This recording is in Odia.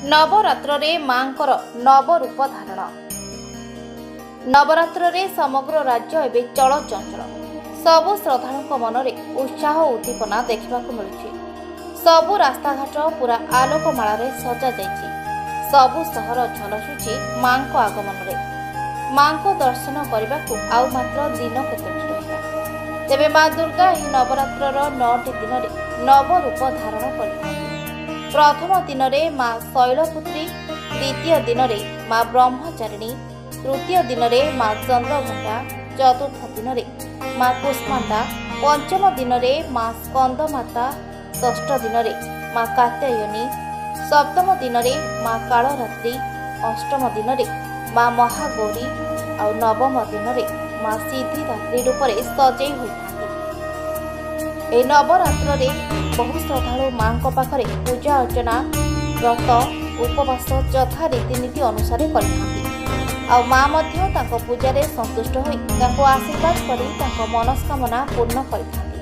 ନବରାତ୍ରରେ ମାଙ୍କର ନବରୂପ ଧାରଣ। ନବରାତ୍ରରେ ସମଗ୍ର ରାଜ୍ୟ ଏବେ ଚଳଚଞ୍ଚଳ। ସବୁ ଶ୍ରଦ୍ଧାଳୁଙ୍କ ମନରେ ଉତ୍ସାହ ଓ ଉଦ୍ଦୀପନା ଦେଖିବାକୁ ମିଳୁଛି। ସବୁ ରାସ୍ତାଘାଟ ପୁରା ଆଲୋକମାଳାରେ ସଜାଯାଇଛି। ସବୁ ସହର ଝଲସୁଛି ମାଙ୍କ ଆଗମନରେ। ମାଙ୍କ ଦର୍ଶନ କରିବାକୁ ଆଉ ମାତ୍ର ଦିନ କେତୋଟି ରହିଲା। ତେବେ ମା ଦୁର୍ଗା ଏହି ନବରାତ୍ରର 9ଟି ଦିନରେ ନବରୂପ ଧାରଣ କରିଥାନ୍ତି। ପ୍ରଥମ ଦିନରେ ମା ଶୈଳପୁତ୍ରୀ, ଦ୍ୱିତୀୟ ଦିନରେ ମା ବ୍ରହ୍ମଚାରିଣୀ, ତୃତୀୟ ଦିନରେ ମା ଚନ୍ଦ୍ରଘଣ୍ଟା, ଚତୁର୍ଥ ଦିନରେ ମା କୁଷ୍ମାଣ୍ଡା, ପଞ୍ଚମ ଦିନରେ ମା ସ୍କନ୍ଦମାତା, ଷଷ୍ଠ ଦିନରେ ମା କାତ୍ୟାୟନୀ, ସପ୍ତମ ଦିନରେ ମା କାଳରାତ୍ରି, ଅଷ୍ଟମ ଦିନରେ ମା ମହାଗୌରୀ ଆଉ ନବମ ଦିନରେ ମା ସିଦ୍ଧିଦାତ୍ରୀ ରୂପରେ ସଜେଇ ହୋଇଥାନ୍ତି। ଏହି ନବରାତ୍ରରେ ବହୁ ଶ୍ରଦ୍ଧାଳୁ ମାଙ୍କ ପାଖରେ ପୂଜା ଅର୍ଚ୍ଚନା, ବ୍ରତ, ଉପବାସ ଯଥା ରୀତିନୀତି ଅନୁସାରେ କରିଥାନ୍ତି। ଆଉ ମା ମଧ୍ୟ ତାଙ୍କ ପୂଜାରେ ସନ୍ତୁଷ୍ଟ ହୋଇ ତାଙ୍କୁ ଆଶୀର୍ବାଦ କରି ତାଙ୍କ ମନସ୍କାମନା ପୂର୍ଣ୍ଣ କରିଥାନ୍ତି।